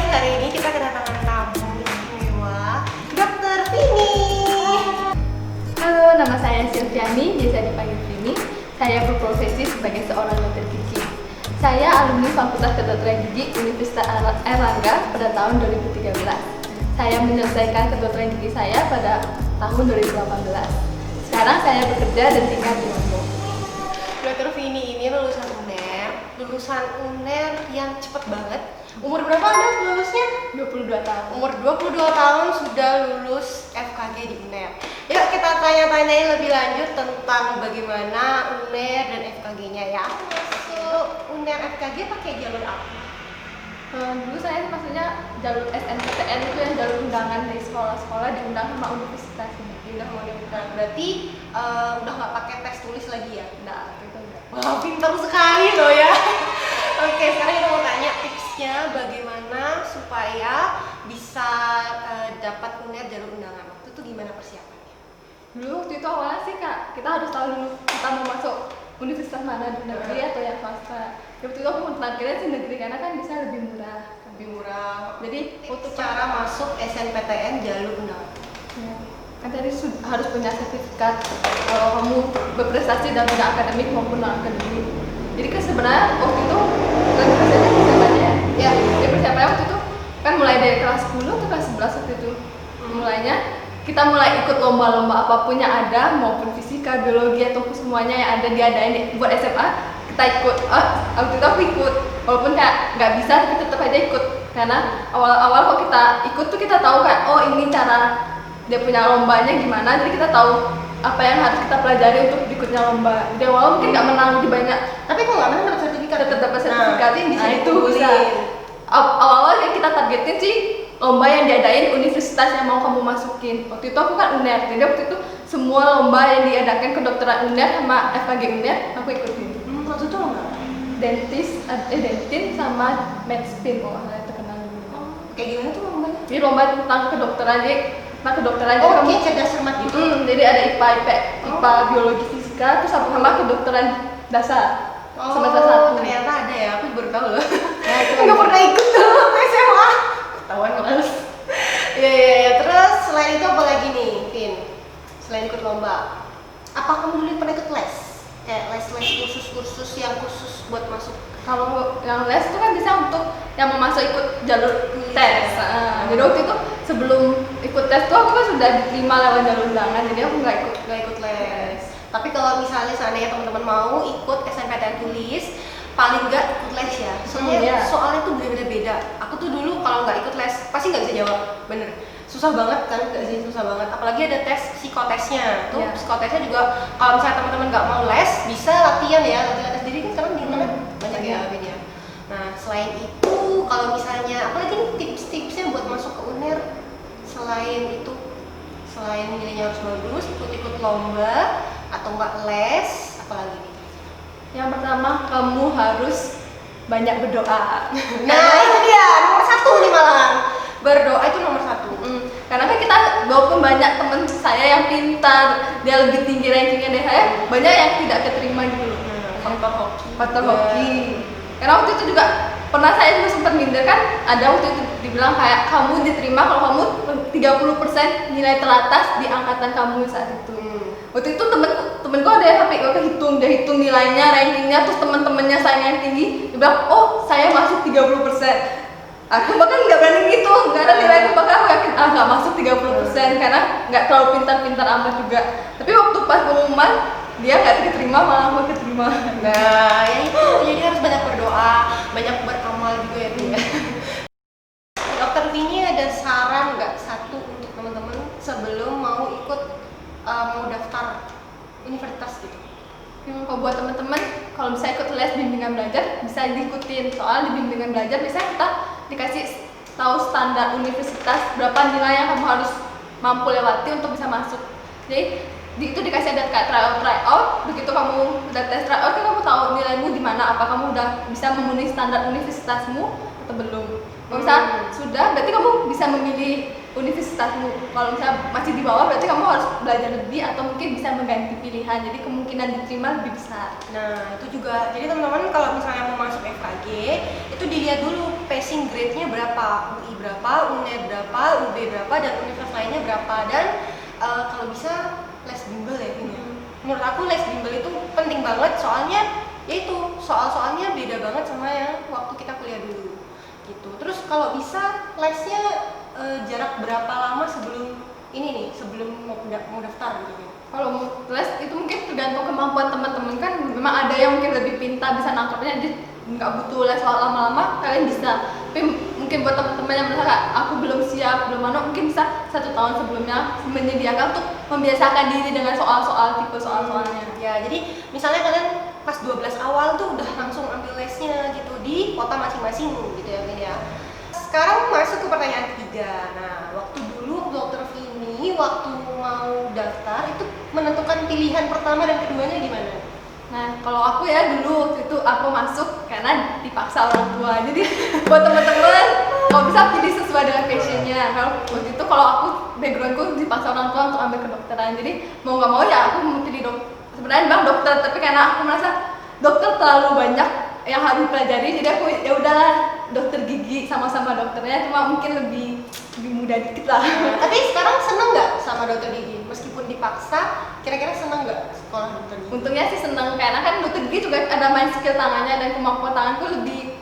hari ini kita kedatangan tamu istimewa, Dokter Vini. Halo, nama saya Silviani, biasa dipanggil Vini. Saya berprofesi sebagai seorang dokter gigi. Saya alumni Fakultas Kedokteran Gigi Universitas Airlangga pada tahun 2013. Saya menyelesaikan kedokteran gigi saya pada tahun 2018. Sekarang saya bekerja dan tinggal di Lombok. Dokter Vini ini lulusan UNER yang cepet banget. Umur berapa Anda lulusnya? 22 tahun. Umur 22 tahun sudah lulus FKG di UNER. Yuk kita tanya-tanyain lebih lanjut tentang bagaimana UNER dan FKG-nya ya. Masuk UNER FKG pakai jalur apa? Dulu saya maksudnya jalur SNPTN itu yang jalur undangan dari sekolah-sekolah diundang sama universitas ini. Udah mau diundang, berarti udah nggak pakai tes tulis lagi ya? Nah, itu enggak. Wah, pintar sekali loh ya. Oke, sekarang kita mau tanya tipsnya bagaimana supaya bisa dapat UNER jalur undangan. Waktu itu gimana persiapannya? Dulu waktu itu awalnya sih Kak, kita harus tahu dulu kita mau masuk universitas mana, di negeri atau yang swasta. Waktu itu aku targetnya sih negeri karena kan bisa lebih murah. Lebih murah. Jadi Untuk cara masuk SNPTN jalur undangan. ya, kan tadi harus punya sertifikat kalau kamu berprestasi dalam bidang akademik maupun non akademik. Jadi kan sebenarnya waktu itu kan persiapannya ya, jadi persiapannya waktu itu kan mulai dari kelas 10 atau kelas 11 waktu itu. Mulainya kita mulai ikut lomba-lomba apapun yang ada, maupun fisika, biologi atau semuanya yang ada diadain buat SMA, kita ikut. Waktu itu aku ikut, walaupun kayak nggak bisa tapi tetap aja ikut karena awal-awal kok kita ikut tuh kita tahu kan, oh ini cara dia punya lombanya gimana, jadi kita tahu apa yang harus kita pelajari untuk ikutnya lomba. Jadi awal mungkin nggak menang di banyak, Tapi kok nggak menang dapat sertifikat? tetap dapat sertifikat. Nah, bisa itu dikumpulin. bisa. Awal-awal yang kita targetin sih lomba yang diadain universitas yang mau kamu masukin. Waktu itu aku kan UNER, jadi waktu itu semua lomba yang diadakan kedokteran UNER sama FKG UNER aku ikutin. Waktu itu lomba apa? Dentin sama medspin kalau saya terkenal dulu. Kayak gimana tuh lombanya? Jadi lomba tentang kedokteran, jadi tentang kedokteran Oh, kamu. kayak cerdas cermat gitu. Jadi ada IPA, biologi, fisika, terus sama kedokteran dasar. Semester 1. Ternyata ada ya, aku baru tahu loh. Nah, itu Nggak pernah ikut tuh waktu SMA. Ketahuan males. Iya. Terus selain itu apa lagi nih, Vin? Selain ikut lomba, apa kamu dulu pernah ikut les? Kayak les-les kursus-kursus yang khusus buat masuk. Kalau yang les itu kan bisa untuk yang mau masuk ikut jalur tes. Jadi waktu itu sebelum ikut tes tuh aku kan sudah diterima lewat jalur undangan, jadi aku nggak ikut Les. Tapi kalau misalnya seandainya teman-teman mau ikut SNPTN tulis, paling nggak ikut les ya. Soalnya Iya. soalnya tuh bener-bener beda. Aku tuh dulu kalau nggak ikut les pasti nggak bisa jawab, bener. Susah banget kan, nggak sih, susah banget. Apalagi ada tes psikotesnya. Tuh Iya. psikotesnya juga kalau misalnya teman-teman nggak mau les, bisa latihan ya, latihan tes diri kan sekarang di internet banyak ya media. Nah selain itu, kalau misalnya apalagi nih tips-tipsnya buat masuk ke UNER selain itu, selain nilainya harus bagus, ikut-ikut lomba atau enggak les, apalagi nih? Yang pertama kamu harus banyak berdoa. Nah itu dia nomor satu nih malah, berdoa itu nomor satu. Karena kan kita walaupun banyak teman saya yang pintar, dia lebih tinggi rankingnya dari saya, banyak yang tidak keterima dulu. Faktor hoki. Faktor hoki. Karena waktu itu juga pernah saya juga sempat minder kan, ada waktu itu dibilang kayak kamu diterima kalau kamu 30% nilai teratas di angkatan kamu saat itu. Waktu itu temenku ada yang sampai dia hitung nilainya, rankingnya, terus teman-temannya saya yang tinggi, dia bilang, oh saya masuk 30%. Aku bahkan nggak berani gitu, nggak ada nilai aku, bahkan aku yakin nggak masuk 30% karena nggak terlalu pintar-pintar amat juga. Tapi waktu pas pengumuman dia nggak diterima, malah aku keterima. Nah ya itu, jadi harus banyak berdoa, banyak beramal juga ya Vin ya. Dokter Vini ada saran nggak satu untuk teman-teman sebelum mau ikut mau daftar universitas gitu? Kalau buat teman-teman, kalau bisa ikut les bimbingan belajar bisa diikutin. Soal di bimbingan belajar biasanya kita dikasih tahu standar universitas, berapa nilai yang kamu harus mampu lewati untuk bisa masuk. Jadi itu dikasih ada kayak tryout. Begitu kamu udah tes tryout kan kamu tahu nilaimu di mana, apa kamu udah bisa memenuhi standar universitasmu atau belum. Kalau misalnya sudah, berarti kamu bisa memilih universitasmu. Kalau misalnya masih di bawah, berarti kamu harus belajar lebih atau mungkin bisa mengganti pilihan. Jadi kemungkinan diterima lebih besar. Nah itu juga, jadi teman-teman kalau misalnya mau masuk FKG itu dilihat dulu passing grade grade-nya berapa, UI berapa, UNER berapa, UB berapa, dan universitas lainnya berapa. Dan kalau bisa les bimbel ya ini. Menurut aku les bimbel itu penting banget, soalnya yaitu soal-soalnya beda banget sama yang waktu kita kuliah dulu gitu. Terus kalau bisa lesnya jarak berapa lama sebelum ini nih, sebelum mau daftar gitu. Kalau mau les itu mungkin tergantung kemampuan teman-teman, kan memang ada yang mungkin lebih pintar bisa nangkepnya, jadi nggak butuh les soal lama-lama, kalian bisa. Tapi mungkin buat teman-teman yang merasa kayak aku belum siap, belum mungkin bisa 1 tahun sebelumnya menyediakan untuk membiasakan diri dengan soal-soal tipe soal-soalnya. Ya, jadi misalnya kalian pas 12 awal tuh udah langsung ambil lesnya gitu di kota masing-masing gitu ya, Vin ya. Sekarang masuk ke pertanyaan ketiga. Nah, waktu dulu Dokter Vini waktu mau daftar itu menentukan pilihan pertama dan keduanya gimana? Nah, kalau aku ya dulu waktu itu aku masuk karena dipaksa orang tua. Jadi buat teman-teman, kalau bisa pilih sesuai dengan passionnya. Kalau waktu itu kalau aku backgroundku dipaksa orang tua untuk ambil kedokteran. Jadi mau nggak mau ya aku mau pilih sebenarnya bang dokter, tapi karena aku merasa dokter terlalu banyak yang harus dipelajari, jadi aku ya udahlah dokter gigi, sama-sama dokternya, cuma mungkin lebih mudah dikit lah. Tapi sekarang seneng nggak sama dokter gigi? Meskipun dipaksa, kira-kira seneng nggak sekolah dokter gigi? Untungnya sih seneng, karena kan dokter gigi juga ada main skill tangannya dan kemampuan tanganku lebih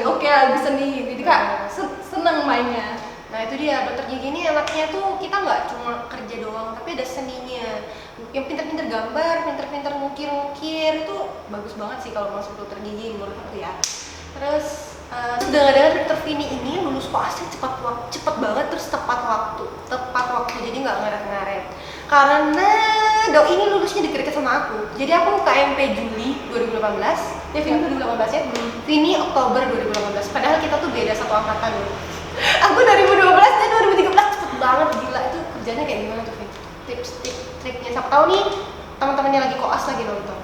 oke, lebih seni, jadi kak seneng mainnya. Nah itu dia, dokter gigi ini enaknya tuh kita nggak cuma kerja doang, tapi ada seninya. Yang pinter-pinter gambar, pinter-pinter ngukir-ngukir itu bagus banget sih kalau masuk dokter gigi menurut aku ya. Terus dengar-dengar dokter Vini ini lulus koasnya cepet banget, terus tepat waktu, jadi nggak ngaret-ngaret. Karena dok ini lulusnya deket-deket sama aku, jadi aku KMP Juli 2018, ya Vini 2018 ya, Vini Oktober 2018. Padahal kita tuh beda satu angkatan loh. Aku 2012 dan 2013 cepet banget, gila. Itu kerjanya kayak gimana tuh Vini? Triknya, siapa tahu nih teman-temannya lagi koas lagi nonton.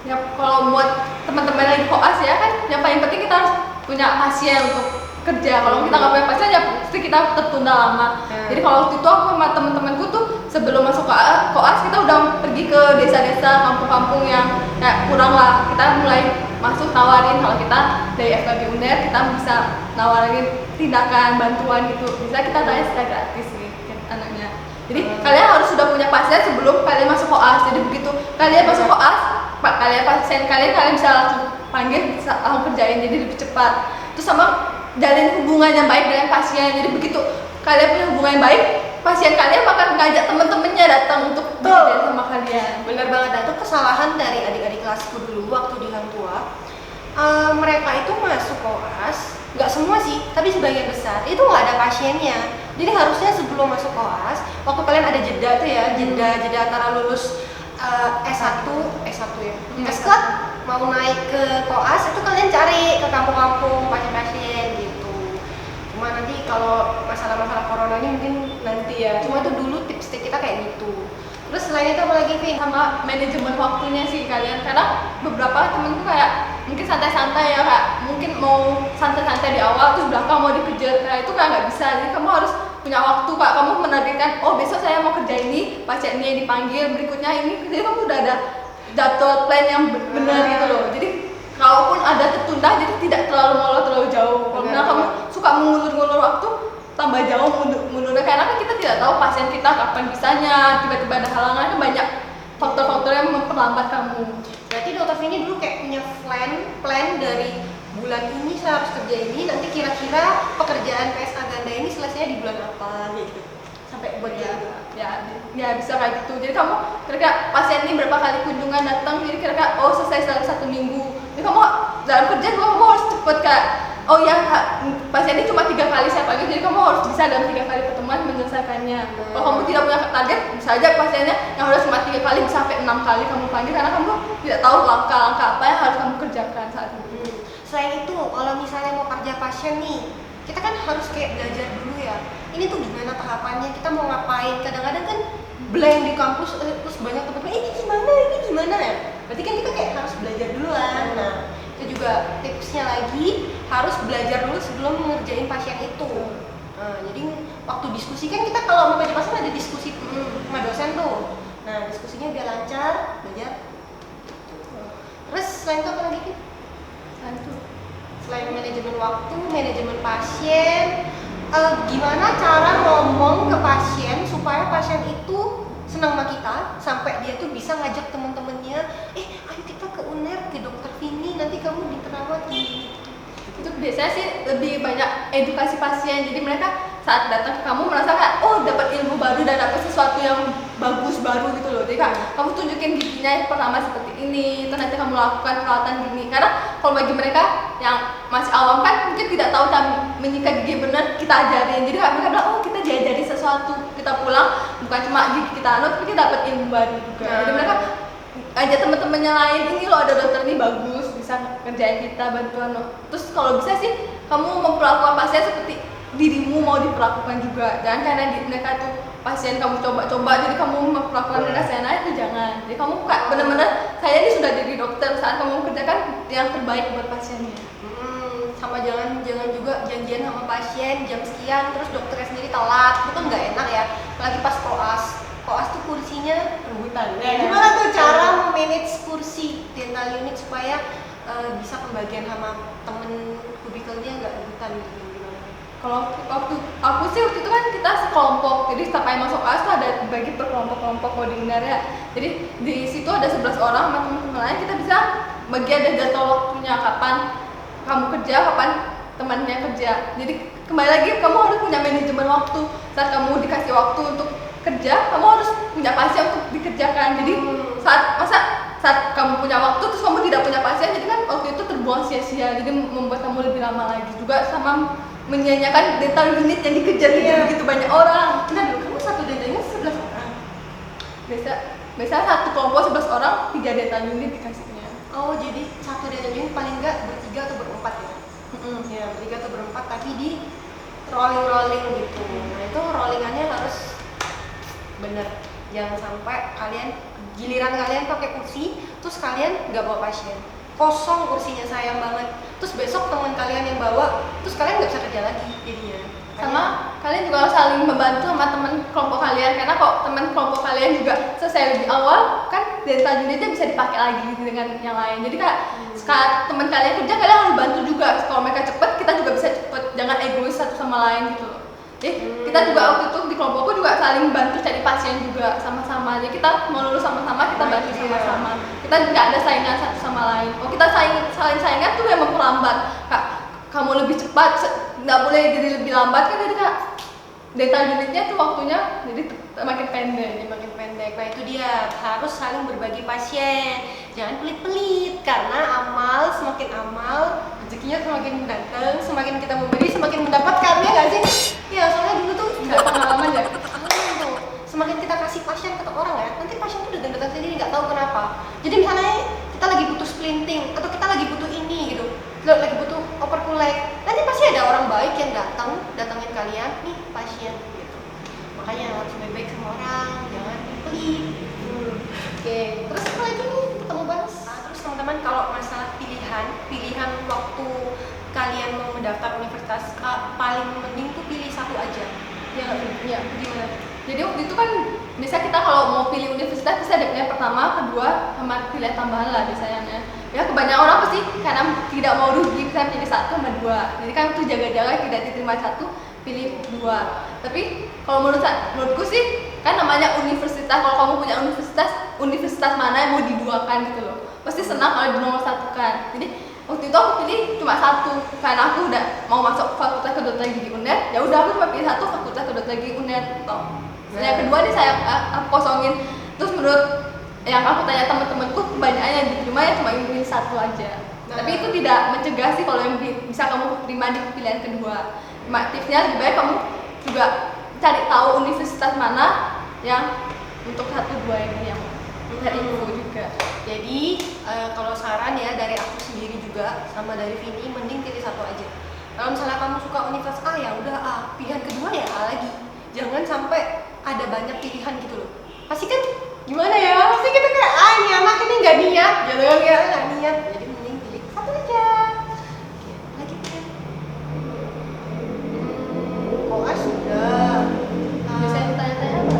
Ya kalau buat teman-teman lagi koas ya kan, yang paling penting kita harus punya pasien untuk kerja. Kalau kita nggak punya pasien ya pasti kita tertunda lama. Jadi kalau waktu itu aku sama teman-temanku tuh sebelum masuk koas kita udah pergi ke desa-desa, kampung-kampung yang kayak kurang lah. Kita mulai masuk tawarin kalau kita dari FKB UNER kita bisa nawarin tindakan bantuan gitu. Bisa kita tanya secara gratis gitu anaknya. Jadi kalian harus sudah punya pasien sebelum kalian masuk koas. Jadi begitu kalian masuk koas, pasien kalian bisa langsung panggil, bisa langsung kerjain, jadi lebih cepat. Terus sama jalin hubungan yang baik dengan pasien. Jadi begitu kalian punya hubungan yang baik, pasien kalian akan ngajak temen-temennya datang untuk bekerja sama kalian. Bener banget, itu kesalahan dari adik-adik kelasku dulu waktu di Hang Tua. Mereka itu masuk koas, nggak semua sih, tapi sebagian besar itu nggak ada pasiennya. Jadi harusnya sebelum masuk koas, waktu kalian ada jeda tuh ya, jeda antara lulus S1 ya, S1 mau naik ke koas itu kalian cari ke kampung-kampung pasien-pasien gitu. Cuma nanti kalau masalah-masalah corona ini mungkin nanti ya. Cuma itu dulu tips-tips kita kayak gitu. Terus selain itu apa lagi Vin? Sama manajemen waktunya sih kalian, karena beberapa temenku kayak mungkin santai-santai ya kak, mungkin mau santai-santai di awal terus belakang mau dikejar, kayak itu kan nggak bisa. Jadi kamu harus punya waktu kak, kamu menargetkan oh besok saya mau kerja ini, pasiennya dipanggil, berikutnya ini, jadi kamu udah ada jadwal plan yang benar gitu loh. Jadi kalaupun ada tertunda, jadi tidak terlalu molor terlalu jauh. Kalau kamu suka mengulur-ngulur waktu, tambah jauh mundurnya, karena kan kita tidak tahu pasien kita kapan bisanya, tiba-tiba ada halangan, kan banyak faktor-faktor yang memperlambat kamu. Berarti dokter Vini dulu kayak punya plan dari bulan ini saya harus kerja ini, nanti kira-kira pekerjaan PSA ganda ini selesainya di bulan apa gitu, sampai buat ya bisa kayak gitu. Jadi kamu kira-kira pasien ini berapa kali kunjungan datang, jadi kira-kira oh selesai dalam 1 minggu. Jadi kamu dalam kerja kamu harus cepet kak. Oh ya pasien ini cuma 3 kali saya panggil, jadi kamu harus bisa dalam 3 kali pertemuan menyelesaikannya. Kalau kamu tidak punya target, bisa aja pasiennya yang harus cuma 3 kali bisa sampai 6 kali kamu panggil, karena kamu tidak tahu langkah-langkah apa yang harus kamu kerjakan saat itu. Selain itu, kalau misalnya mau kerja pasien nih, kita kan harus kayak belajar dulu ya. Ini tuh gimana tahapannya, kita mau ngapain. Kadang-kadang kan blank di kampus, terus banyak teman-teman, ini gimana ya. Berarti kan kita kayak harus belajar duluan. Nah, itu juga tipsnya lagi, harus belajar dulu sebelum ngerjain pasien itu. Nah, jadi waktu diskusi kan kita kalau mau kerja pasien ada diskusi sama dosen tuh. Nah, diskusinya biar lancar, belajar. Terus selain itu apa lagi? selain manajemen waktu, manajemen pasien, gimana cara ngomong ke pasien supaya pasien itu senang sama kita, sampai dia tuh bisa ngajak teman-temannya, ayo kita ke UNER, ke dokter Vini, nanti kamu diterawat ini. Itu biasanya sih lebih banyak edukasi pasien, jadi mereka saat datang ke kamu merasakan oh dapat ilmu baru dan dapat sesuatu yang bagus baru gitu loh. Jadi kak, kamu tunjukin giginya yang pertama seperti ini, terus nanti kamu lakukan perawatan gini. Karena kalau bagi mereka yang masih awam kan mungkin tidak tahu cara menyikat gigi benar, kita ajarin. Jadi kak, mereka bilang oh kita diajari sesuatu, kita pulang bukan cuma gigi kita tapi kita dapat ilmu baru juga. Jadi mereka ajak teman-temannya lain, ini loh ada dokter ini bagus, bisa kerjain kita bantuan loh. Terus kalau bisa sih kamu memperlakukan pasien seperti dirimu mau diperlakukan juga, jangan karena mereka tuh pasien kamu coba-coba jadi kamu memperlakukan mereka seenaknya itu jangan. Jadi kamu kayak benar-benar saya ini sudah jadi dokter, saat kamu kerjakan yang terbaik buat pasiennya. Sama jangan juga janjian sama pasien jam sekian terus dokternya sendiri telat, itu nggak enak ya, apalagi pas koas tuh kursinya rebutan. Nah, gimana tuh cara memanage kursi dental unit supaya bisa pembagian sama temen kubikelnya nggak rebutan gitu, gimana? Kalau waktu aku sih waktu itu kan kita sekelompok, jadi setiap kali masuk kelas tuh ada bagi per kelompok koordinator ya. Jadi di situ ada 11 orang sama teman-teman lain, kita bisa bagi ada jadwal waktunya kapan kamu kerja, kapan temannya kerja. Jadi kembali lagi kamu harus punya manajemen waktu. Saat kamu dikasih waktu untuk kerja, kamu harus punya pasien untuk dikerjakan. Jadi saat kamu punya waktu terus kamu tidak punya pasien, jadi kan waktu itu terbuang sia-sia. Jadi membuat kamu lebih lama lagi juga, sama menyanyiakan dental unit yang dikejar begitu banyak orang. Nah dulu kamu satu dental unit 11 orang? Biasa satu kelompok 11 orang, 3 dental unit dikasihnya. Oh jadi satu dental unit paling enggak bertiga atau berempat ya? Ya bertiga atau berempat tapi di rolling gitu. Nah itu rollingannya harus bener, jangan sampai giliran kalian pakai kursi terus kalian nggak bawa pasien, kosong kursinya, sayang banget. Terus besok teman kalian yang bawa, terus kalian nggak bisa kerja lagi jadinya. Sama kalian juga harus saling membantu sama teman kelompok kalian, karena kok teman kelompok kalian juga selesai lebih awal kan dental unitnya bisa dipakai lagi dengan yang lain. Jadi kak saat teman kalian kerja, kalian harus bantu juga. Kalau mereka cepet, kita juga bisa cepet, jangan egois satu sama lain gitu loh. Jadi kita juga waktu itu di kelompokku juga saling bantu cari pasien juga sama-sama. Jadi kita mau lulus sama-sama, kita bantu sama-sama. Kita nggak ada saingan satu sama lain. Kalau kita saling saingan tuh yang memperlambat. Kak, kamu lebih cepat, nggak boleh jadi lebih lambat kan, jadi kak dental unitnya tuh waktunya jadi makin pendek. Nah itu dia, harus saling berbagi pasien, jangan pelit-pelit, karena semakin amal rezekinya semakin datang, semakin kita memberi semakin mendapatkan, ya nggak sih? Ya soalnya dulu tuh Nggak pengalaman ya. tuh semakin kita kasih pasien ke orang ya, nanti pasien tuh udah datang sendiri nggak tahu kenapa. Jadi misalnya kita lagi butuh splinting atau kita lagi butuh ini gitu, lagi butuh oper kulek, nanti pasti ada orang baik yang datangin kalian nih pasien gitu. Makanya harus baik-baik sama orang, jangan pelit. Oke, terus apa lagi nih kita mau bahas? Terus teman-teman kalau masalah pilihan waktu kalian mau mendaftar universitas, paling mending tuh pilih satu aja. Ya nggak sih? Iya. Gimana? Jadi waktu itu kan bisa kita kalau mau pilih universitas bisa ada pilihan pertama, kedua, sama pilihan tambahan lah biasanya. Ya kebanyakan orang pasti karena tidak mau rugi bisa pilih satu sama dua. Jadi kan itu jaga-jaga tidak diterima satu, pilih dua. Tapi kalau menurutku sih kan namanya universitas, kalau kamu punya universitas mana yang mau diduakan gitu loh, pasti senang kalau di nomor satu kan. Jadi waktu itu aku pilih cuma satu karena aku udah mau masuk fakultas kedokteran gigi UNER, ya udah aku cuma pilih satu fakultas kedokteran gigi UNER toh. Yang kedua nih aku kosongin. Terus menurut yang aku tanya teman-temanku, kebanyakan yang diterima ya cuma pilih satu aja. Tapi itu tidak mencegah sih kalau yang bisa kamu terima di pilihan kedua. Tipsnya lebih baik kamu juga cari tahu universitas mana yang untuk 1-2 ini yang cari info juga. Jadi kalau saran ya dari aku sendiri juga sama dari Vini, mending pilih satu aja. Kalau misalnya kamu suka universitas A ya udah A, pilihan kedua ya A lagi. Jangan sampai ada banyak pilihan gitu loh. Pasti kan gimana ya? Pasti kita kayak ini anak ini nggak niat, gitu kan ya nggak niat. Jadi mending pilih satu aja. Oke, lagi kan? Koas sudah. Biasanya ditanya-tanya apa?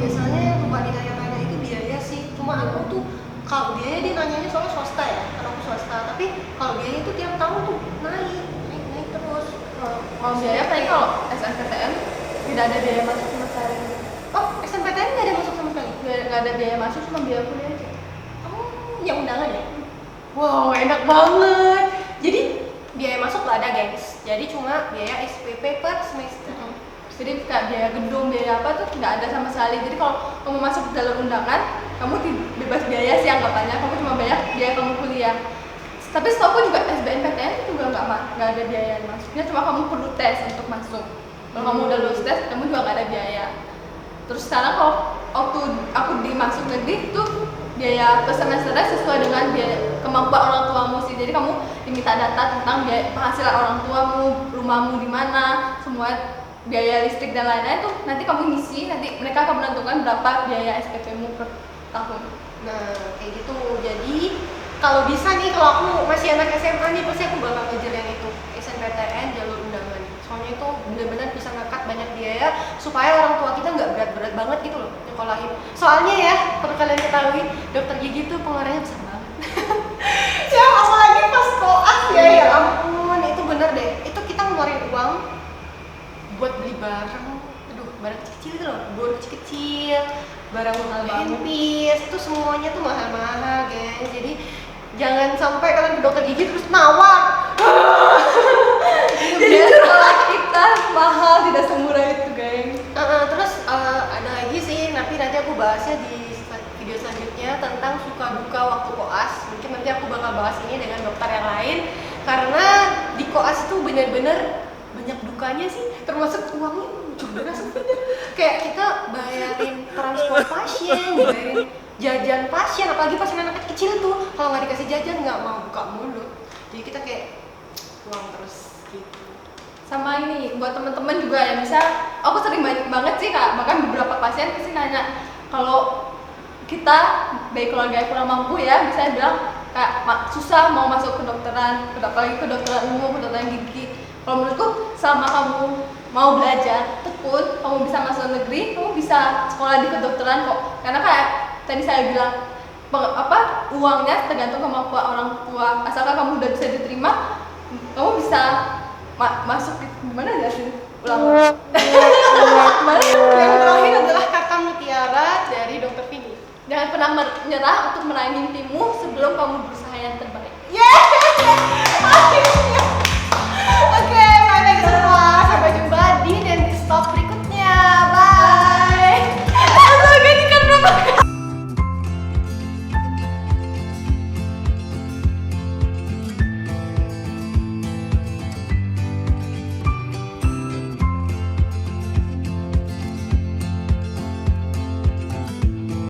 Biasanya yang lupa ditanya-tanya itu biaya sih. Cuma aku tuh kalau biaya dia nanyanya soalnya swasta ya, karena aku swasta. Tapi kalau biaya itu tiap Kalau biaya paling kalau SNPTN tidak ada biaya masuk sama sekali. Oh, SNPTN nggak ada masuk sama sekali? Nggak ada biaya masuk, cuma biaya kuliah aja. Oh, yang undangan ya? Wow, enak banget. Jadi biaya masuk nggak ada, gengs. Jadi cuma biaya SPP per semester. Jadi kayak biaya gedung, biaya apa tuh nggak ada sama sekali. Jadi kalau kamu masuk jalur undangan, kamu bebas biaya sih anggapannya. Kamu cuma bayar biaya kamu kuliah. Tapi setahu juga SBMPTN itu juga nggak ada biaya masuknya, cuma kamu perlu tes untuk masuk. Kalau kamu udah lulus tes, kamu juga nggak ada biaya. Terus sekarang kalau waktu aku dimasuk negeri itu biaya per semesternya sesuai dengan biaya kemampuan orang tuamu sih. Jadi kamu diminta data tentang biaya penghasilan orang tuamu, rumahmu di mana, semua biaya listrik dan lain-lain tuh nanti kamu ngisi, nanti mereka akan menentukan berapa biaya SPP-mu per tahun. Nah, kayak gitu. Jadi kalau bisa nih, kalau aku masih anak SMA nih, pasti aku bakal ngejar yang itu, SNPTN jalur undangan. Soalnya itu benar-benar bisa ngangkat banyak biaya supaya orang tua kita nggak berat-berat banget gitu loh nyekolahin. Soalnya ya, perlu kalian ketahui, dokter gigi tuh pengeluarannya besar banget. Ya apalagi pas koas ya, ya ampun, itu bener deh. Itu kita ngeluarin uang buat beli barang, aduh, barang kecil-kecil gitu loh, bonus kecil, barang mahal banget, itu semuanya tuh mahal-mahal, guys. Jadi jangan sampai kalian ke dokter gigi terus nawar. Jadi sekolah kita mahal, tidak semurah itu, geng. Terus ada lagi sih, nanti aku bahasnya di video selanjutnya tentang suka duka waktu koas. Mungkin nanti aku bakal bahas ini dengan dokter yang lain, karena di koas itu benar-benar banyak dukanya sih, termasuk uangnya juga sebenarnya. Kayak kita bayarin transport pasien, bayarin jajan pasien, apalagi pasien anak kecil tuh kalau nggak dikasih jajan nggak mau buka mulut. Jadi kita kayak uang terus gitu. Sama ini buat teman-teman juga ya, misal aku sering banget sih kak, bahkan beberapa pasien pasti nanya kalau kita baik keluarga yang kurang mampu ya, bisa bilang kayak susah mau masuk ke dokteran, apalagi ke dokteran umum, ke dokteran gigi. Kalau menurutku selama kamu mau belajar tekun, kamu bisa masuk negeri, kamu bisa sekolah di kedokteran kok. Karena kayak tadi saya bilang uangnya tergantung kemampuan orang tua. Asalkan kamu udah bisa diterima, kamu bisa masuk gimana ya sih? Ulang. Yang terakhir adalah kata mutiara dari Dokter Vini. Jangan pernah menyerah untuk meraih mimpimu sebelum kamu berusaha yang terbaik. Yeah!